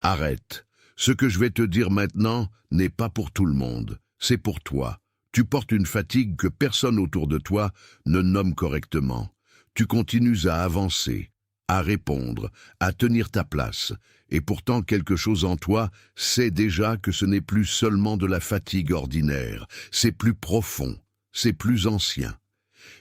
Arrête. Ce que je vais te dire maintenant n'est pas pour tout le monde, c'est pour toi. Tu portes une fatigue que personne autour de toi ne nomme correctement. Tu continues à avancer, à répondre, à tenir ta place. Et pourtant quelque chose en toi sait déjà que ce n'est plus seulement de la fatigue ordinaire, c'est plus profond, c'est plus ancien.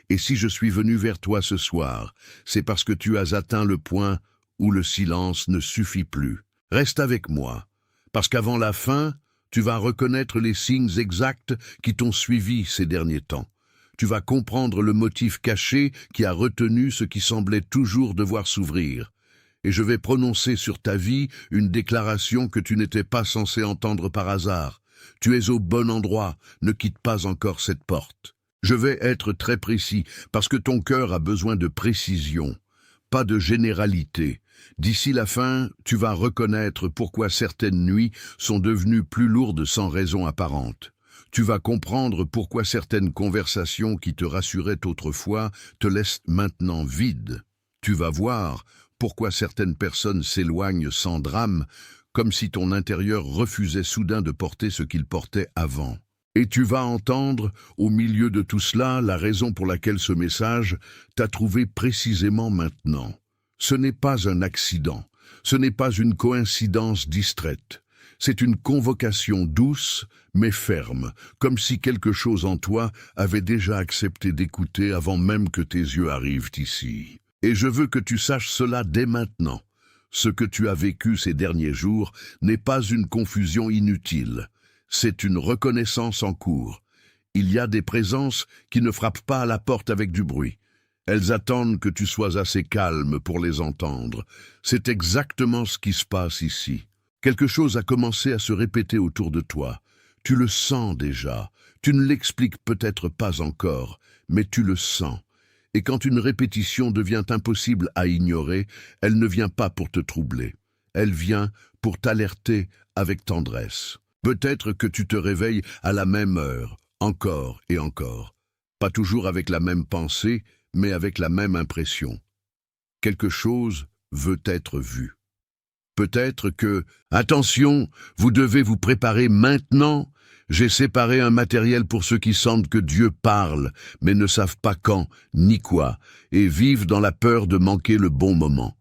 Et si je suis venu vers toi ce soir, c'est parce que tu as atteint le point où le silence ne suffit plus. Reste avec moi, parce qu'avant la fin, tu vas reconnaître les signes exacts qui t'ont suivi ces derniers temps. Tu vas comprendre le motif caché qui a retenu ce qui semblait toujours devoir s'ouvrir. Et je vais prononcer sur ta vie une déclaration que tu n'étais pas censé entendre par hasard. Tu es au bon endroit, ne quitte pas encore cette porte. Je vais être très précis, parce que ton cœur a besoin de précision, pas de généralité. D'ici la fin, tu vas reconnaître pourquoi certaines nuits sont devenues plus lourdes sans raison apparente. Tu vas comprendre pourquoi certaines conversations qui te rassuraient autrefois te laissent maintenant vide. Tu vas voir pourquoi certaines personnes s'éloignent sans drame, comme si ton intérieur refusait soudain de porter ce qu'il portait avant. Et tu vas entendre, au milieu de tout cela, la raison pour laquelle ce message t'a trouvé précisément maintenant. Ce n'est pas un accident, ce n'est pas une coïncidence distraite. C'est une convocation douce, mais ferme, comme si quelque chose en toi avait déjà accepté d'écouter avant même que tes yeux arrivent ici. Et je veux que tu saches cela dès maintenant. Ce que tu as vécu ces derniers jours n'est pas une confusion inutile. C'est une reconnaissance en cours. Il y a des présences qui ne frappent pas à la porte avec du bruit. Elles attendent que tu sois assez calme pour les entendre. C'est exactement ce qui se passe ici. Quelque chose a commencé à se répéter autour de toi. Tu le sens déjà. Tu ne l'expliques peut-être pas encore, mais tu le sens. Et quand une répétition devient impossible à ignorer, elle ne vient pas pour te troubler. Elle vient pour t'alerter avec tendresse. Peut-être que tu te réveilles à la même heure, encore et encore. Pas toujours avec la même pensée, mais avec la même impression. Quelque chose veut être vu. Peut-être que, attention, vous devez vous préparer maintenant. J'ai séparé un matériel pour ceux qui sentent que Dieu parle, mais ne savent pas quand, ni quoi, et vivent dans la peur de manquer le bon moment.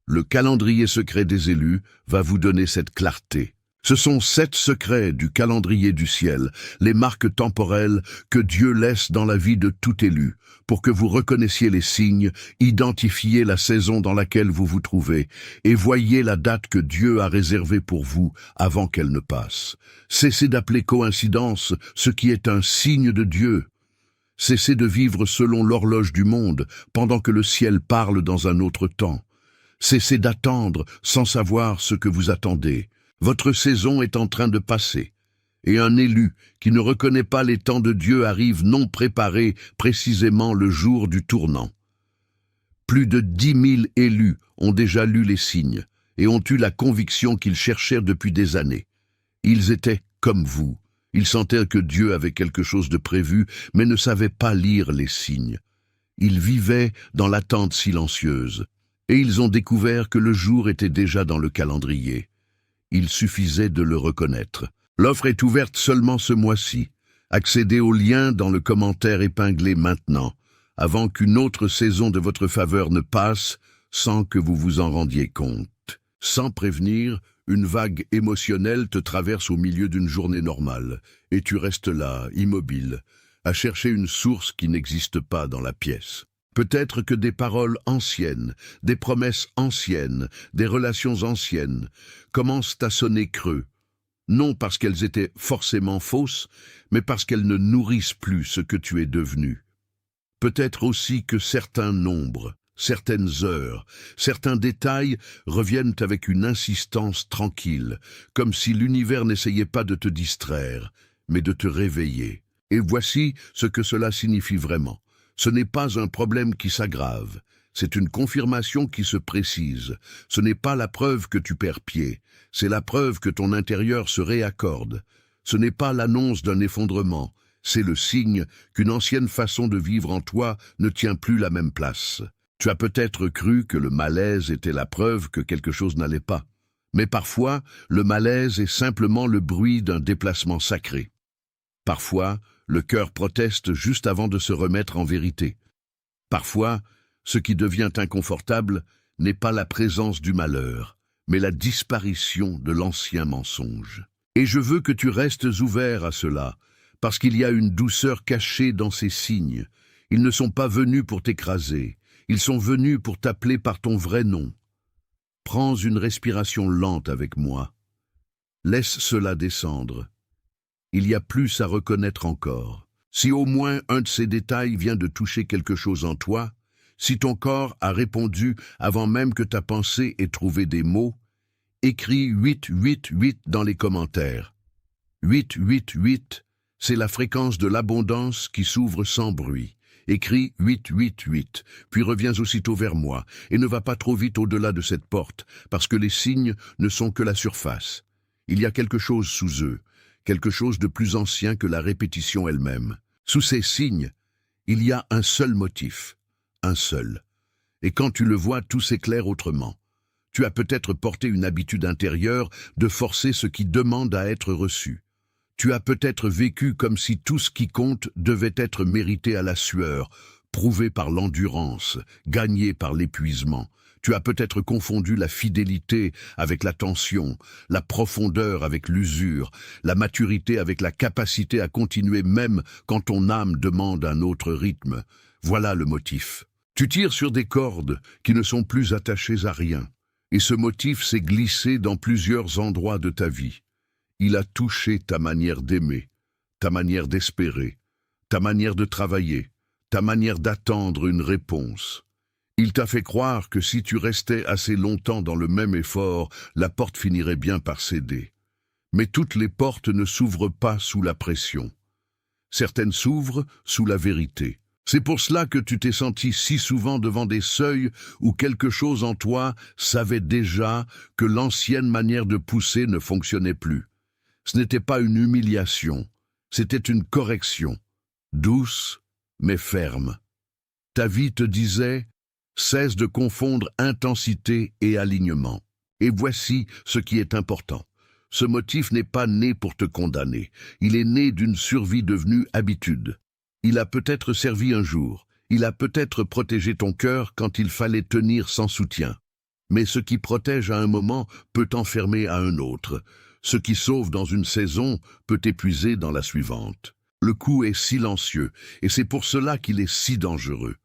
Le calendrier secret des élus va vous donner cette clarté. Ce sont 7 secrets du calendrier du ciel, les marques temporelles que Dieu laisse dans la vie de tout élu, pour que vous reconnaissiez les signes, identifiez la saison dans laquelle vous vous trouvez, et voyez la date que Dieu a réservée pour vous avant qu'elle ne passe. Cessez d'appeler coïncidence ce qui est un signe de Dieu. Cessez de vivre selon l'horloge du monde, pendant que le ciel parle dans un autre temps. Cessez d'attendre sans savoir ce que vous attendez. Votre saison est en train de passer, et un élu qui ne reconnaît pas les temps de Dieu arrive non préparé précisément le jour du tournant. Plus de 10 000 élus ont déjà lu les signes et ont eu la conviction qu'ils cherchèrent depuis des années. Ils étaient comme vous, ils sentaient que Dieu avait quelque chose de prévu, mais ne savaient pas lire les signes. Ils vivaient dans l'attente silencieuse, et ils ont découvert que le jour était déjà dans le calendrier. Il suffisait de le reconnaître. L'offre est ouverte seulement ce mois-ci. Accédez au lien dans le commentaire épinglé maintenant, avant qu'une autre saison de votre faveur ne passe sans que vous vous en rendiez compte. Sans prévenir, une vague émotionnelle te traverse au milieu d'une journée normale, et tu restes là, immobile, à chercher une source qui n'existe pas dans la pièce. Peut-être que des paroles anciennes, des promesses anciennes, des relations anciennes commencent à sonner creux, non parce qu'elles étaient forcément fausses, mais parce qu'elles ne nourrissent plus ce que tu es devenu. Peut-être aussi que certains nombres, certaines heures, certains détails reviennent avec une insistance tranquille, comme si l'univers n'essayait pas de te distraire, mais de te réveiller. Et voici ce que cela signifie vraiment. Ce n'est pas un problème qui s'aggrave, c'est une confirmation qui se précise. Ce n'est pas la preuve que tu perds pied, c'est la preuve que ton intérieur se réaccorde. Ce n'est pas l'annonce d'un effondrement, c'est le signe qu'une ancienne façon de vivre en toi ne tient plus la même place. Tu as peut-être cru que le malaise était la preuve que quelque chose n'allait pas. Mais parfois, le malaise est simplement le bruit d'un déplacement sacré. Parfois, le cœur proteste juste avant de se remettre en vérité. Parfois, ce qui devient inconfortable n'est pas la présence du malheur, mais la disparition de l'ancien mensonge. Et je veux que tu restes ouvert à cela, parce qu'il y a une douceur cachée dans ces signes. Ils ne sont pas venus pour t'écraser, ils sont venus pour t'appeler par ton vrai nom. Prends une respiration lente avec moi. Laisse cela descendre. Il y a plus à reconnaître encore. Si au moins un de ces détails vient de toucher quelque chose en toi, si ton corps a répondu avant même que ta pensée ait trouvé des mots, écris 888 dans les commentaires. 888, c'est la fréquence de l'abondance qui s'ouvre sans bruit. Écris 888, puis reviens aussitôt vers moi, et ne va pas trop vite au-delà de cette porte, parce que les signes ne sont que la surface. Il y a quelque chose sous eux, quelque chose de plus ancien que la répétition elle-même. Sous ces signes, il y a un seul motif, un seul. Et quand tu le vois, tout s'éclaire autrement. Tu as peut-être porté une habitude intérieure de forcer ce qui demande à être reçu. Tu as peut-être vécu comme si tout ce qui compte devait être mérité à la sueur, prouvé par l'endurance, gagné par l'épuisement. Tu as peut-être confondu la fidélité avec la tension, la profondeur avec l'usure, la maturité avec la capacité à continuer même quand ton âme demande un autre rythme. Voilà le motif. Tu tires sur des cordes qui ne sont plus attachées à rien. Et ce motif s'est glissé dans plusieurs endroits de ta vie. Il a touché ta manière d'aimer, ta manière d'espérer, ta manière de travailler, ta manière d'attendre une réponse. Il t'a fait croire que si tu restais assez longtemps dans le même effort, la porte finirait bien par céder. Mais toutes les portes ne s'ouvrent pas sous la pression. Certaines s'ouvrent sous la vérité. C'est pour cela que tu t'es senti si souvent devant des seuils où quelque chose en toi savait déjà que l'ancienne manière de pousser ne fonctionnait plus. Ce n'était pas une humiliation, c'était une correction, douce mais ferme. Ta vie te disait « Cesse de confondre intensité et alignement ». Et voici ce qui est important. Ce motif n'est pas né pour te condamner, il est né d'une survie devenue habitude. Il a peut-être servi un jour, il a peut-être protégé ton cœur quand il fallait tenir sans soutien. Mais ce qui protège à un moment peut t'enfermer à un autre. Ce qui sauve dans une saison peut t'épuiser dans la suivante. Le coup est silencieux, et c'est pour cela qu'il est si dangereux.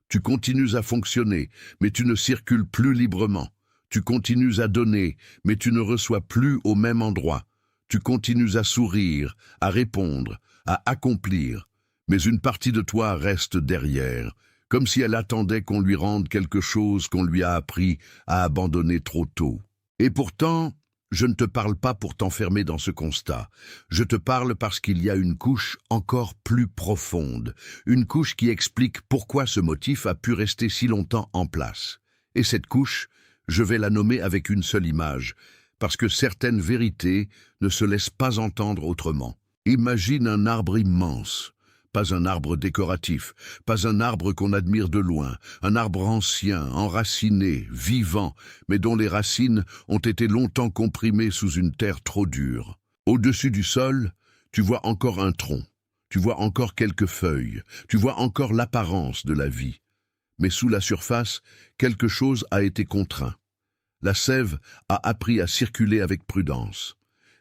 Tu continues à fonctionner, mais tu ne circules plus librement. Tu continues à donner, mais tu ne reçois plus au même endroit. Tu continues à sourire, à répondre, à accomplir. Mais une partie de toi reste derrière, comme si elle attendait qu'on lui rende quelque chose qu'on lui a appris à abandonner trop tôt. Et pourtant, je ne te parle pas pour t'enfermer dans ce constat. Je te parle parce qu'il y a une couche encore plus profonde, une couche qui explique pourquoi ce motif a pu rester si longtemps en place. Et cette couche, je vais la nommer avec une seule image, parce que certaines vérités ne se laissent pas entendre autrement. Imagine un arbre immense. Pas un arbre décoratif, pas un arbre qu'on admire de loin, un arbre ancien, enraciné, vivant, mais dont les racines ont été longtemps comprimées sous une terre trop dure. Au-dessus du sol, tu vois encore un tronc, tu vois encore quelques feuilles, tu vois encore l'apparence de la vie. Mais sous la surface, quelque chose a été contraint. La sève a appris à circuler avec prudence.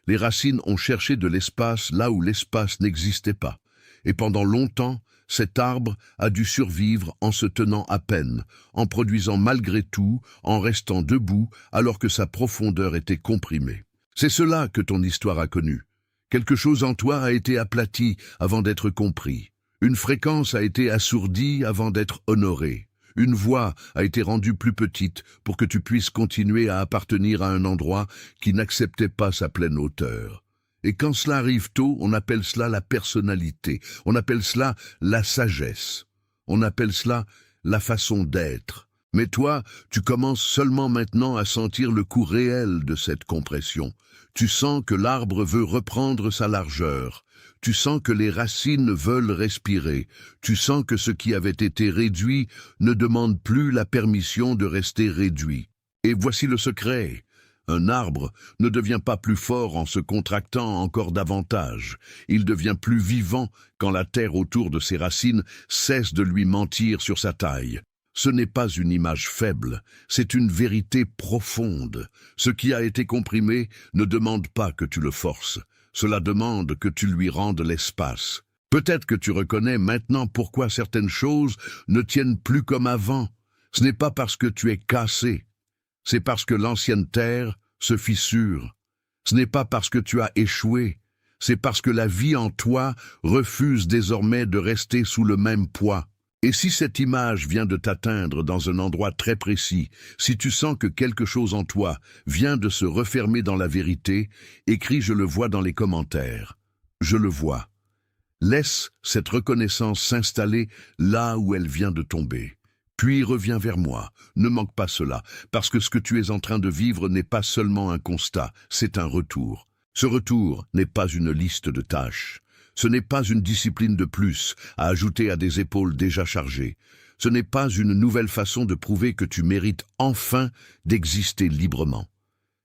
Les racines ont cherché de l'espace là où l'espace n'existait pas. Et pendant longtemps, cet arbre a dû survivre en se tenant à peine, en produisant malgré tout, en restant debout alors que sa profondeur était comprimée. C'est cela que ton histoire a connu. Quelque chose en toi a été aplati avant d'être compris. Une fréquence a été assourdie avant d'être honorée. Une voix a été rendue plus petite pour que tu puisses continuer à appartenir à un endroit qui n'acceptait pas sa pleine hauteur. Et quand cela arrive tôt, on appelle cela la personnalité, on appelle cela la sagesse, on appelle cela la façon d'être. Mais toi, tu commences seulement maintenant à sentir le coût réel de cette compression. Tu sens que l'arbre veut reprendre sa largeur. Tu sens que les racines veulent respirer. Tu sens que ce qui avait été réduit ne demande plus la permission de rester réduit. Et voici le secret. Un arbre ne devient pas plus fort en se contractant encore davantage. Il devient plus vivant quand la terre autour de ses racines cesse de lui mentir sur sa taille. Ce n'est pas une image faible, c'est une vérité profonde. Ce qui a été comprimé ne demande pas que tu le forces. Cela demande que tu lui rendes l'espace. Peut-être que tu reconnais maintenant pourquoi certaines choses ne tiennent plus comme avant. Ce n'est pas parce que tu es cassé. C'est parce que l'ancienne terre se fissure. Ce n'est pas parce que tu as échoué. C'est parce que la vie en toi refuse désormais de rester sous le même poids. Et si cette image vient de t'atteindre dans un endroit très précis, si tu sens que quelque chose en toi vient de se refermer dans la vérité, écris « Je le vois » dans les commentaires. Je le vois. Laisse cette reconnaissance s'installer là où elle vient de tomber. Puis reviens vers moi. Ne manque pas cela, parce que ce que tu es en train de vivre n'est pas seulement un constat, c'est un retour. Ce retour n'est pas une liste de tâches. Ce n'est pas une discipline de plus à ajouter à des épaules déjà chargées. Ce n'est pas une nouvelle façon de prouver que tu mérites enfin d'exister librement.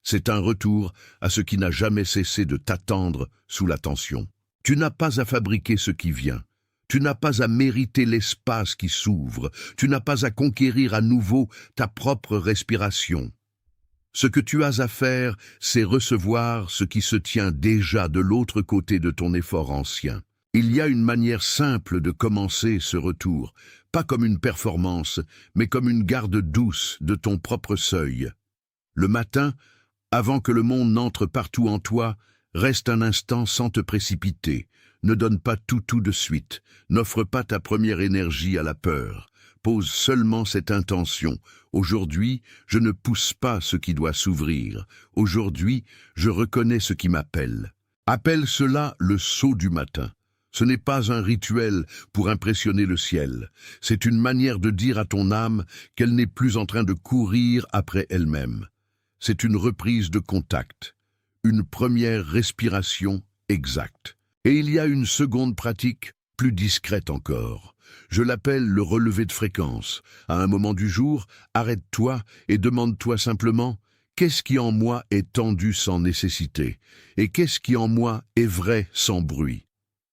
C'est un retour à ce qui n'a jamais cessé de t'attendre sous la tension. Tu n'as pas à fabriquer ce qui vient. Tu n'as pas à mériter l'espace qui s'ouvre. Tu n'as pas à conquérir à nouveau ta propre respiration. Ce que tu as à faire, c'est recevoir ce qui se tient déjà de l'autre côté de ton effort ancien. Il y a une manière simple de commencer ce retour, pas comme une performance, mais comme une garde douce de ton propre seuil. Le matin, avant que le monde n'entre partout en toi, reste un instant sans te précipiter. Ne donne pas tout de suite. N'offre pas ta première énergie à la peur. Pose seulement cette intention. Aujourd'hui, je ne pousse pas ce qui doit s'ouvrir. Aujourd'hui, je reconnais ce qui m'appelle. Appelle cela le saut du matin. Ce n'est pas un rituel pour impressionner le ciel. C'est une manière de dire à ton âme qu'elle n'est plus en train de courir après elle-même. C'est une reprise de contact, une première respiration exacte. Et il y a une seconde pratique, plus discrète encore. Je l'appelle le relevé de fréquence. À un moment du jour, arrête-toi et demande-toi simplement « Qu'est-ce qui en moi est tendu sans nécessité? Et qu'est-ce qui en moi est vrai sans bruit ?»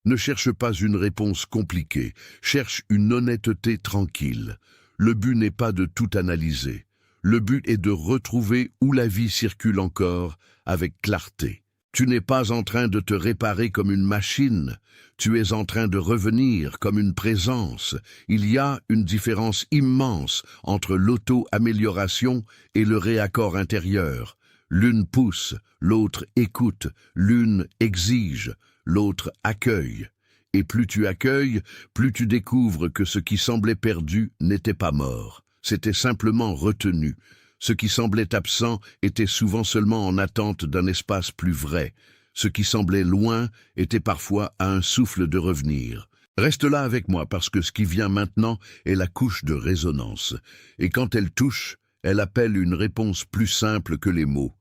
Ne cherche pas une réponse compliquée, cherche une honnêteté tranquille. Le but n'est pas de tout analyser. Le but est de retrouver où la vie circule encore avec clarté. Tu n'es pas en train de te réparer comme une machine, tu es en train de revenir comme une présence. Il y a une différence immense entre l'auto-amélioration et le réaccord intérieur. L'une pousse, l'autre écoute, l'une exige, l'autre accueille. Et plus tu accueilles, plus tu découvres que ce qui semblait perdu n'était pas mort. C'était simplement retenu. Ce qui semblait absent était souvent seulement en attente d'un espace plus vrai. Ce qui semblait loin était parfois à un souffle de revenir. Reste là avec moi parce que ce qui vient maintenant est la couche de résonance. Et quand elle touche, elle appelle une réponse plus simple que les mots.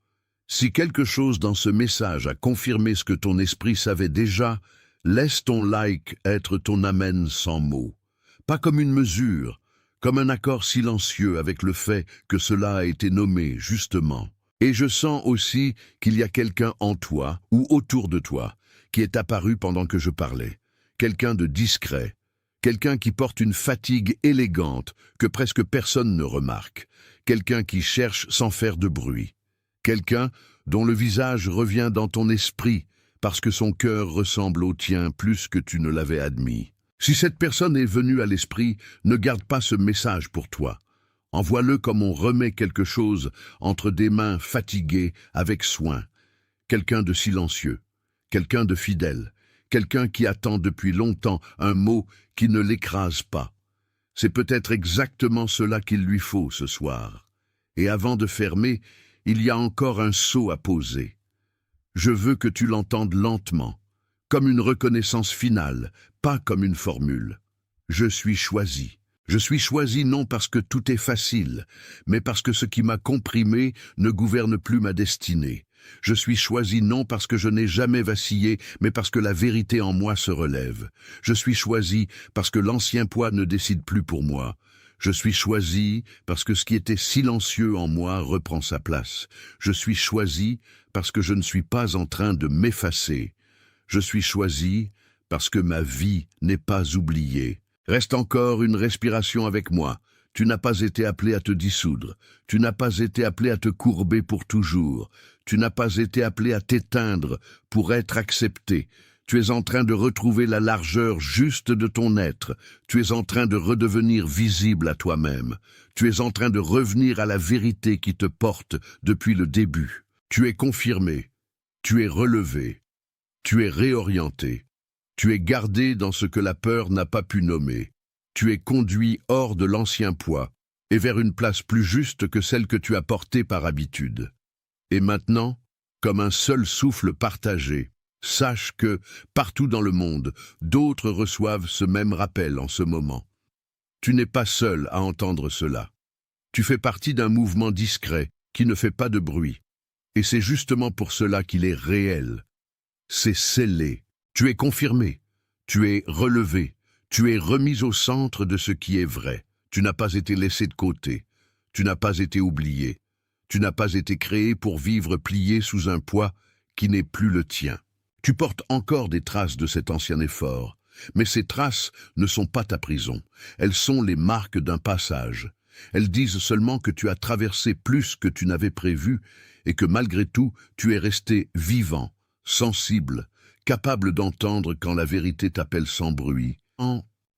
Si quelque chose dans ce message a confirmé ce que ton esprit savait déjà, laisse ton like être ton amen sans mots. Pas comme une mesure, comme un accord silencieux avec le fait que cela a été nommé, justement. Et je sens aussi qu'il y a quelqu'un en toi, ou autour de toi, qui est apparu pendant que je parlais. Quelqu'un de discret, quelqu'un qui porte une fatigue élégante que presque personne ne remarque, quelqu'un qui cherche sans faire de bruit, quelqu'un dont le visage revient dans ton esprit parce que son cœur ressemble au tien plus que tu ne l'avais admis. Si cette personne est venue à l'esprit, ne garde pas ce message pour toi. Envoie-le comme on remet quelque chose entre des mains fatiguées avec soin. Quelqu'un de silencieux, quelqu'un de fidèle, quelqu'un qui attend depuis longtemps un mot qui ne l'écrase pas. C'est peut-être exactement cela qu'il lui faut ce soir. Et avant de fermer, il y a encore un sceau à poser. Je veux que tu l'entendes lentement, comme une reconnaissance finale, pas comme une formule. Je suis choisi. Je suis choisi non parce que tout est facile, mais parce que ce qui m'a comprimé ne gouverne plus ma destinée. Je suis choisi non parce que je n'ai jamais vacillé, mais parce que la vérité en moi se relève. Je suis choisi parce que l'ancien poids ne décide plus pour moi. Je suis choisi parce que ce qui était silencieux en moi reprend sa place. Je suis choisi parce que je ne suis pas en train de m'effacer. Je suis choisi parce que ma vie n'est pas oubliée. Reste encore une respiration avec moi. Tu n'as pas été appelé à te dissoudre. Tu n'as pas été appelé à te courber pour toujours. Tu n'as pas été appelé à t'éteindre pour être accepté. Tu es en train de retrouver la largeur juste de ton être. Tu es en train de redevenir visible à toi-même. Tu es en train de revenir à la vérité qui te porte depuis le début. Tu es confirmé. Tu es relevé. Tu es réorienté. Tu es gardé dans ce que la peur n'a pas pu nommer. Tu es conduit hors de l'ancien poids et vers une place plus juste que celle que tu as portée par habitude. Et maintenant, comme un seul souffle partagé, sache que, partout dans le monde, d'autres reçoivent ce même rappel en ce moment. Tu n'es pas seul à entendre cela. Tu fais partie d'un mouvement discret qui ne fait pas de bruit. Et c'est justement pour cela qu'il est réel. C'est scellé. Tu es confirmé. Tu es relevé. Tu es remis au centre de ce qui est vrai. Tu n'as pas été laissé de côté. Tu n'as pas été oublié. Tu n'as pas été créé pour vivre plié sous un poids qui n'est plus le tien. Tu portes encore des traces de cet ancien effort, mais ces traces ne sont pas ta prison. Elles sont les marques d'un passage. Elles disent seulement que tu as traversé plus que tu n'avais prévu et que malgré tout, tu es resté vivant, sensible, capable d'entendre quand la vérité t'appelle sans bruit.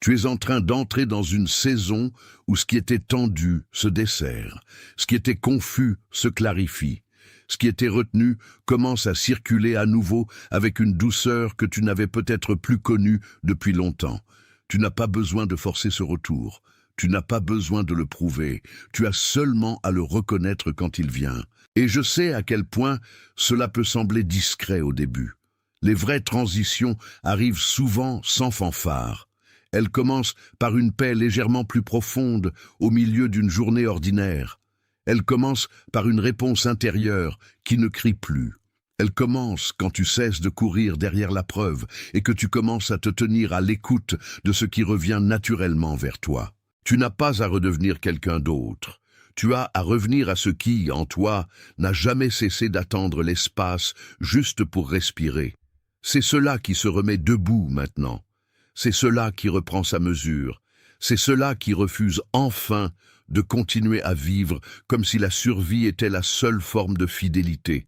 Tu es en train d'entrer dans une saison où ce qui était tendu se dessert, ce qui était confus se clarifie. Ce qui était retenu commence à circuler à nouveau avec une douceur que tu n'avais peut-être plus connue depuis longtemps. Tu n'as pas besoin de forcer ce retour. Tu n'as pas besoin de le prouver. Tu as seulement à le reconnaître quand il vient. Et je sais à quel point cela peut sembler discret au début. Les vraies transitions arrivent souvent sans fanfare. Elles commencent par une paix légèrement plus profonde au milieu d'une journée ordinaire. Elle commence par une réponse intérieure qui ne crie plus. Elle commence quand tu cesses de courir derrière la preuve et que tu commences à te tenir à l'écoute de ce qui revient naturellement vers toi. Tu n'as pas à redevenir quelqu'un d'autre. Tu as à revenir à ce qui, en toi, n'a jamais cessé d'attendre l'espace juste pour respirer. C'est cela qui se remet debout maintenant. C'est cela qui reprend sa mesure. C'est cela qui refuse enfin de continuer à vivre comme si la survie était la seule forme de fidélité.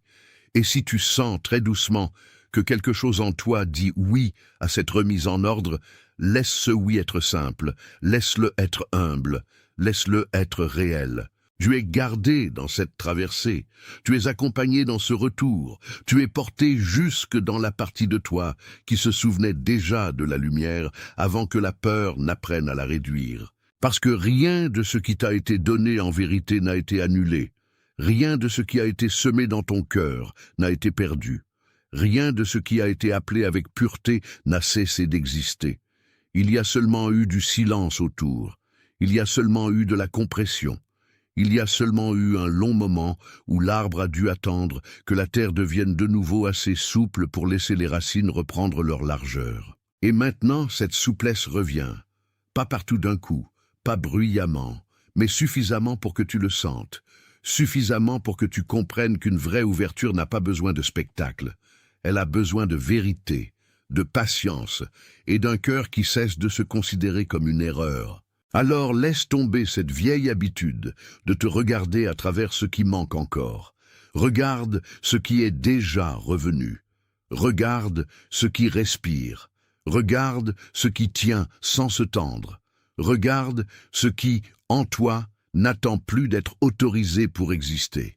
Et si tu sens très doucement que quelque chose en toi dit oui à cette remise en ordre, laisse ce oui être simple, laisse-le être humble, laisse-le être réel. Tu es gardé dans cette traversée, tu es accompagné dans ce retour, tu es porté jusque dans la partie de toi qui se souvenait déjà de la lumière avant que la peur n'apprenne à la réduire. Parce que rien de ce qui t'a été donné en vérité n'a été annulé, rien de ce qui a été semé dans ton cœur n'a été perdu, rien de ce qui a été appelé avec pureté n'a cessé d'exister. Il y a seulement eu du silence autour, il y a seulement eu de la compression. Il y a seulement eu un long moment où l'arbre a dû attendre que la terre devienne de nouveau assez souple pour laisser les racines reprendre leur largeur. Et maintenant, cette souplesse revient. Pas partout d'un coup, pas bruyamment, mais suffisamment pour que tu le sentes. Suffisamment pour que tu comprennes qu'une vraie ouverture n'a pas besoin de spectacle. Elle a besoin de vérité, de patience et d'un cœur qui cesse de se considérer comme une erreur. Alors laisse tomber cette vieille habitude de te regarder à travers ce qui manque encore. Regarde ce qui est déjà revenu. Regarde ce qui respire. Regarde ce qui tient sans se tendre. Regarde ce qui, en toi, n'attend plus d'être autorisé pour exister.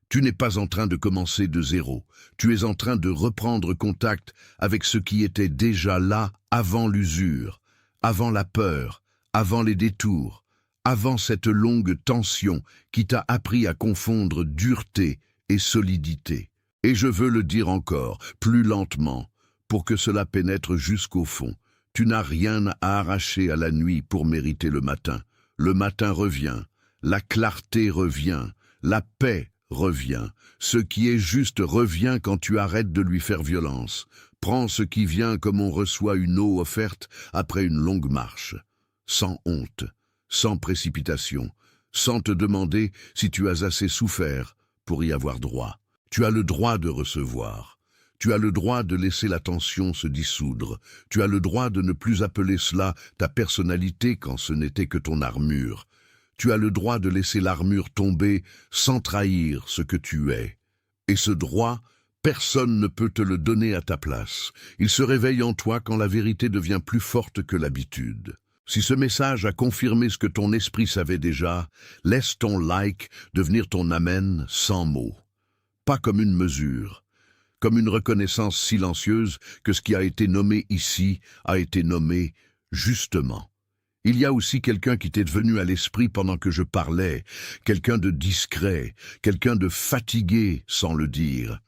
Tu n'es pas en train de commencer de zéro. Tu es en train de reprendre contact avec ce qui était déjà là avant l'usure, avant la peur, avant les détours, avant cette longue tension qui t'a appris à confondre dureté et solidité. Et je veux le dire encore, plus lentement, pour que cela pénètre jusqu'au fond. Tu n'as rien à arracher à la nuit pour mériter le matin. Le matin revient, la clarté revient, la paix revient. Ce qui est juste revient quand tu arrêtes de lui faire violence. Prends ce qui vient comme on reçoit une eau offerte après une longue marche. Sans honte, sans précipitation, sans te demander si tu as assez souffert pour y avoir droit. Tu as le droit de recevoir. Tu as le droit de laisser la tension se dissoudre. Tu as le droit de ne plus appeler cela ta personnalité quand ce n'était que ton armure. Tu as le droit de laisser l'armure tomber sans trahir ce que tu es. Et ce droit, personne ne peut te le donner à ta place. Il se réveille en toi quand la vérité devient plus forte que l'habitude. Si ce message a confirmé ce que ton esprit savait déjà, laisse ton like devenir ton amen sans mots. Pas comme une mesure, comme une reconnaissance silencieuse que ce qui a été nommé ici a été nommé justement. Il y a aussi quelqu'un qui t'est venu à l'esprit pendant que je parlais, quelqu'un de discret, quelqu'un de fatigué sans le dire.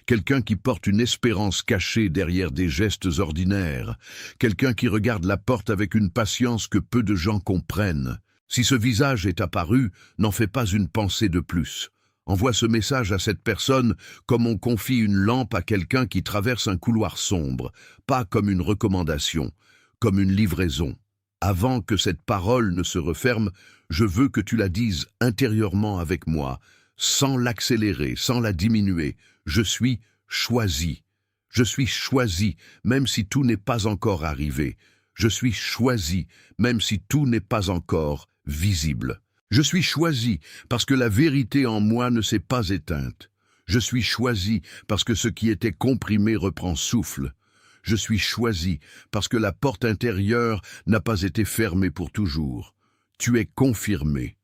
Quelqu'un qui porte une espérance cachée derrière des gestes ordinaires, quelqu'un qui regarde la porte avec une patience que peu de gens comprennent. Si ce visage est apparu, n'en fais pas une pensée de plus. Envoie ce message à cette personne comme on confie une lampe à quelqu'un qui traverse un couloir sombre, pas comme une recommandation, comme une livraison. Avant que cette parole ne se referme, je veux que tu la dises intérieurement avec moi, sans l'accélérer, sans la diminuer. Je suis choisi. Je suis choisi, même si tout n'est pas encore arrivé. Je suis choisi, même si tout n'est pas encore visible. Je suis choisi parce que la vérité en moi ne s'est pas éteinte. Je suis choisi parce que ce qui était comprimé reprend souffle. Je suis choisi parce que la porte intérieure n'a pas été fermée pour toujours. Tu es confirmé.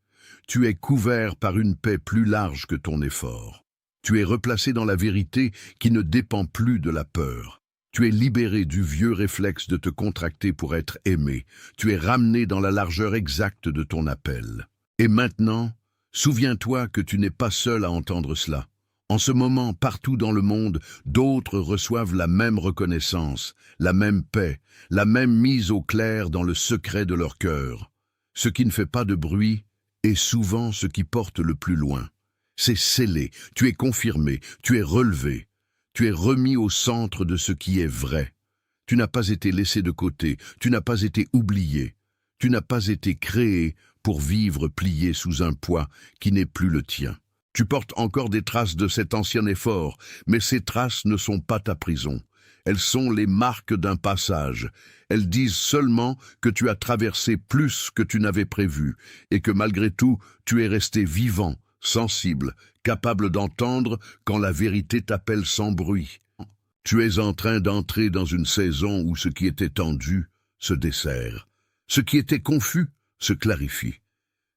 Tu es couvert par une paix plus large que ton effort. Tu es replacé dans la vérité qui ne dépend plus de la peur. Tu es libéré du vieux réflexe de te contracter pour être aimé. Tu es ramené dans la largeur exacte de ton appel. Et maintenant, souviens-toi que tu n'es pas seul à entendre cela. En ce moment, partout dans le monde, d'autres reçoivent la même reconnaissance, la même paix, la même mise au clair dans le secret de leur cœur. Ce qui ne fait pas de bruit est souvent ce qui porte le plus loin. C'est scellé, tu es confirmé, tu es relevé, tu es remis au centre de ce qui est vrai. Tu n'as pas été laissé de côté, tu n'as pas été oublié, tu n'as pas été créé pour vivre plié sous un poids qui n'est plus le tien. Tu portes encore des traces de cet ancien effort, mais ces traces ne sont pas ta prison. Elles sont les marques d'un passage. Elles disent seulement que tu as traversé plus que tu n'avais prévu, et que malgré tout, tu es resté vivant, sensible, capable d'entendre quand la vérité t'appelle sans bruit. Tu es en train d'entrer dans une saison où ce qui était tendu se desserre. Ce qui était confus se clarifie.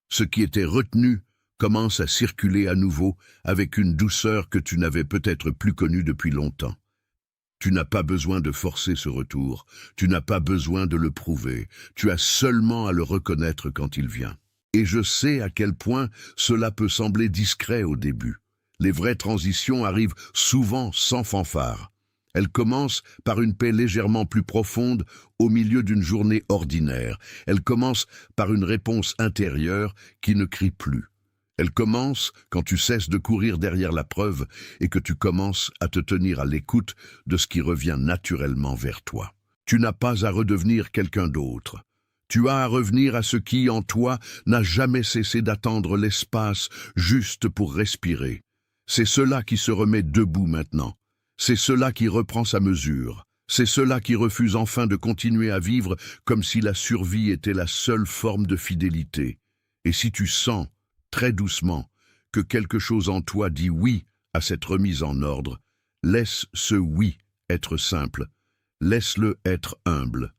Ce qui était retenu commence à circuler à nouveau avec une douceur que tu n'avais peut-être plus connue depuis longtemps. Tu n'as pas besoin de forcer ce retour, tu n'as pas besoin de le prouver, tu as seulement à le reconnaître quand il vient. Et je sais à quel point cela peut sembler discret au début. Les vraies transitions arrivent souvent sans fanfare. Elles commencent par une paix légèrement plus profonde au milieu d'une journée ordinaire. Elles commencent par une réponse intérieure qui ne crie plus. Elle commence quand tu cesses de courir derrière la preuve et que tu commences à te tenir à l'écoute de ce qui revient naturellement vers toi. Tu n'as pas à redevenir quelqu'un d'autre. Tu as à revenir à ce qui, en toi, n'a jamais cessé d'attendre l'espace juste pour respirer. C'est cela qui se remet debout maintenant. C'est cela qui reprend sa mesure. C'est cela qui refuse enfin de continuer à vivre comme si la survie était la seule forme de fidélité. Et si tu sens, très doucement, que quelque chose en toi dit oui à cette remise en ordre, laisse ce oui être simple, laisse-le être humble,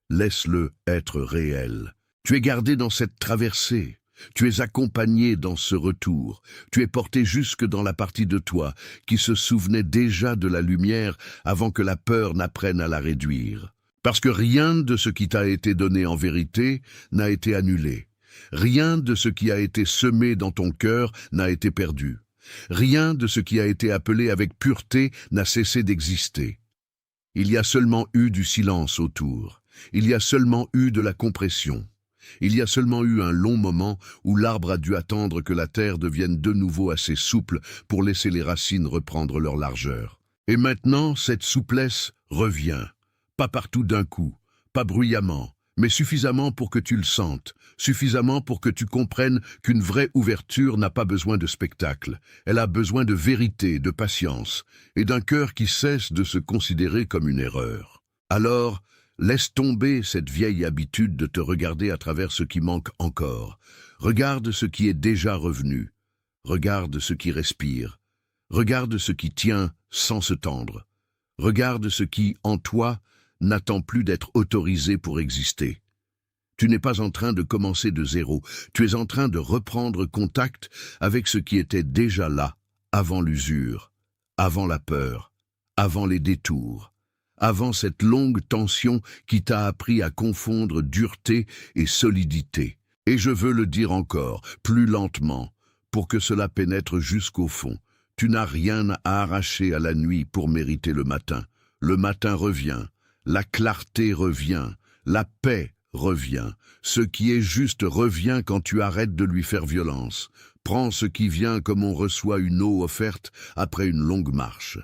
laisse-le être réel. Tu es gardé dans cette traversée, tu es accompagné dans ce retour, tu es porté jusque dans la partie de toi qui se souvenait déjà de la lumière avant que la peur n'apprenne à la réduire. Parce que rien de ce qui t'a été donné en vérité n'a été annulé. Rien de ce qui a été semé dans ton cœur n'a été perdu. Rien de ce qui a été appelé avec pureté n'a cessé d'exister. Il y a seulement eu du silence autour. Il y a seulement eu de la compression. Il y a seulement eu un long moment où l'arbre a dû attendre que la terre devienne de nouveau assez souple pour laisser les racines reprendre leur largeur. Et maintenant, cette souplesse revient. Pas partout d'un coup, pas bruyamment, mais suffisamment pour que tu le sentes, suffisamment pour que tu comprennes qu'une vraie ouverture n'a pas besoin de spectacle. Elle a besoin de vérité, de patience, et d'un cœur qui cesse de se considérer comme une erreur. Alors, laisse tomber cette vieille habitude de te regarder à travers ce qui manque encore. Regarde ce qui est déjà revenu. Regarde ce qui respire. Regarde ce qui tient sans se tendre. Regarde ce qui, en toi, n'attend plus d'être autorisé pour exister. Tu n'es pas en train de commencer de zéro. Tu es en train de reprendre contact avec ce qui était déjà là, avant l'usure, avant la peur, avant les détours, avant cette longue tension qui t'a appris à confondre dureté et solidité. Et je veux le dire encore, plus lentement, pour que cela pénètre jusqu'au fond. Tu n'as rien à arracher à la nuit pour mériter le matin. Le matin revient, la clarté revient, la paix revient. Ce qui est juste revient quand tu arrêtes de lui faire violence. Prends ce qui vient comme on reçoit une eau offerte après une longue marche.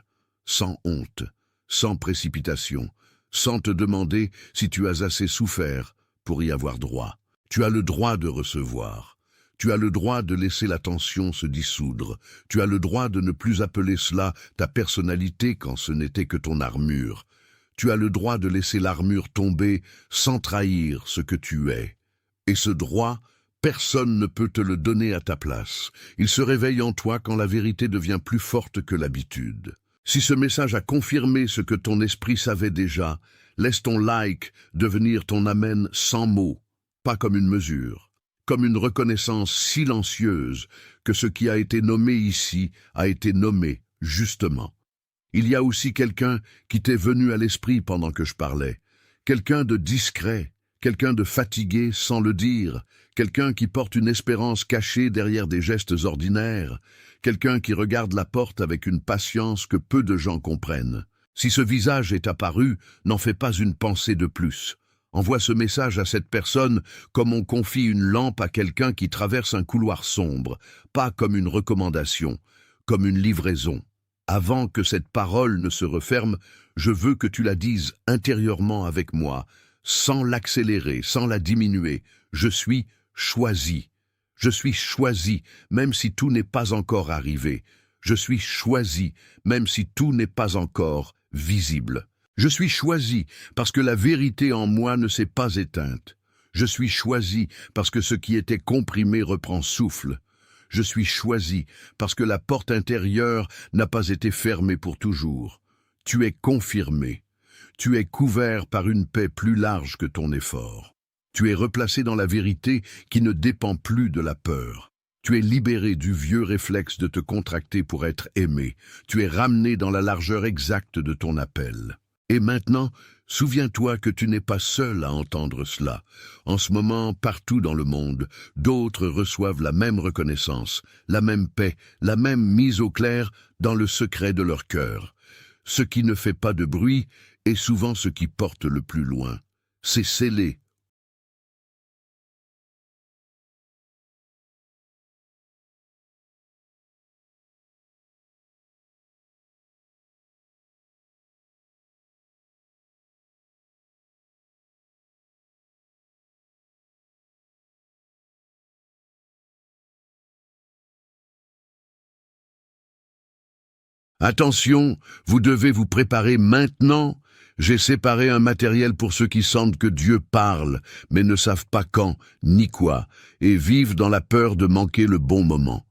Sans honte, sans précipitation, sans te demander si tu as assez souffert pour y avoir droit. Tu as le droit de recevoir. Tu as le droit de laisser la tension se dissoudre. Tu as le droit de ne plus appeler cela ta personnalité quand ce n'était que ton armure. Tu as le droit de laisser l'armure tomber sans trahir ce que tu es. Et ce droit, personne ne peut te le donner à ta place. Il se réveille en toi quand la vérité devient plus forte que l'habitude. Si ce message a confirmé ce que ton esprit savait déjà, laisse ton like devenir ton amen sans mots, pas comme une mesure, comme une reconnaissance silencieuse que ce qui a été nommé ici a été nommé justement. Il y a aussi quelqu'un qui t'est venu à l'esprit pendant que je parlais, quelqu'un de discret, quelqu'un de fatigué sans le dire, quelqu'un qui porte une espérance cachée derrière des gestes ordinaires, quelqu'un qui regarde la porte avec une patience que peu de gens comprennent. Si ce visage est apparu, n'en fais pas une pensée de plus. Envoie ce message à cette personne comme on confie une lampe à quelqu'un qui traverse un couloir sombre, pas comme une recommandation, comme une livraison. Avant que cette parole ne se referme, je veux que tu la dises intérieurement avec moi, sans l'accélérer, sans la diminuer. Je suis choisi. Je suis choisi, même si tout n'est pas encore arrivé. Je suis choisi, même si tout n'est pas encore visible. Je suis choisi parce que la vérité en moi ne s'est pas éteinte. Je suis choisi parce que ce qui était comprimé reprend souffle. Je suis choisi parce que la porte intérieure n'a pas été fermée pour toujours. Tu es confirmé. Tu es couvert par une paix plus large que ton effort. Tu es replacé dans la vérité qui ne dépend plus de la peur. Tu es libéré du vieux réflexe de te contracter pour être aimé. Tu es ramené dans la largeur exacte de ton appel. Et maintenant, souviens-toi que tu n'es pas seul à entendre cela. En ce moment, partout dans le monde, d'autres reçoivent la même reconnaissance, la même paix, la même mise au clair dans le secret de leur cœur. Ce qui ne fait pas de bruit est souvent ce qui porte le plus loin. C'est scellé. Attention, vous devez vous préparer maintenant. J'ai séparé un matériel pour ceux qui sentent que Dieu parle, mais ne savent pas quand, ni quoi, et vivent dans la peur de manquer le bon moment.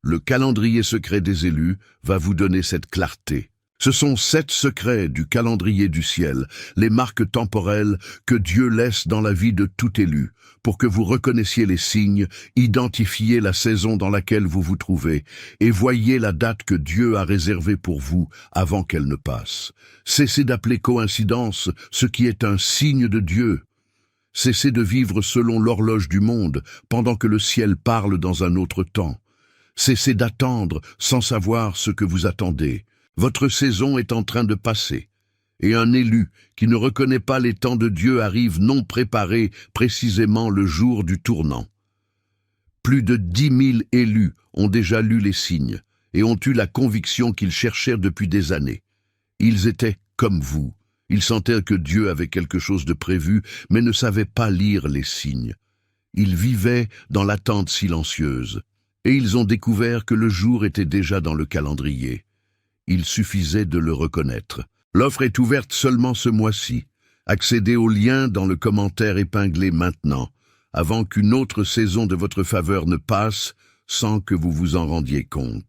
Le calendrier secret des élus va vous donner cette clarté. Ce sont 7 secrets du calendrier du ciel, les marques temporelles que Dieu laisse dans la vie de tout élu, pour que vous reconnaissiez les signes, identifiez la saison dans laquelle vous vous trouvez, et voyez la date que Dieu a réservée pour vous avant qu'elle ne passe. Cessez d'appeler coïncidence ce qui est un signe de Dieu. Cessez de vivre selon l'horloge du monde, pendant que le ciel parle dans un autre temps. Cessez d'attendre sans savoir ce que vous attendez. Votre saison est en train de passer, et un élu qui ne reconnaît pas les temps de Dieu arrive non préparé précisément le jour du tournant. Plus de 10 000 élus ont déjà lu les signes et ont eu la conviction qu'ils cherchèrent depuis des années. Ils étaient comme vous, Ils sentaient que Dieu avait quelque chose de prévu, mais ne savaient pas lire les signes. Ils vivaient dans l'attente silencieuse, et ils ont découvert que le jour était déjà dans le calendrier. Il suffisait de le reconnaître. L'offre est ouverte seulement ce mois-ci. Accédez au lien dans le commentaire épinglé maintenant, avant qu'une autre saison de votre faveur ne passe sans que vous vous en rendiez compte.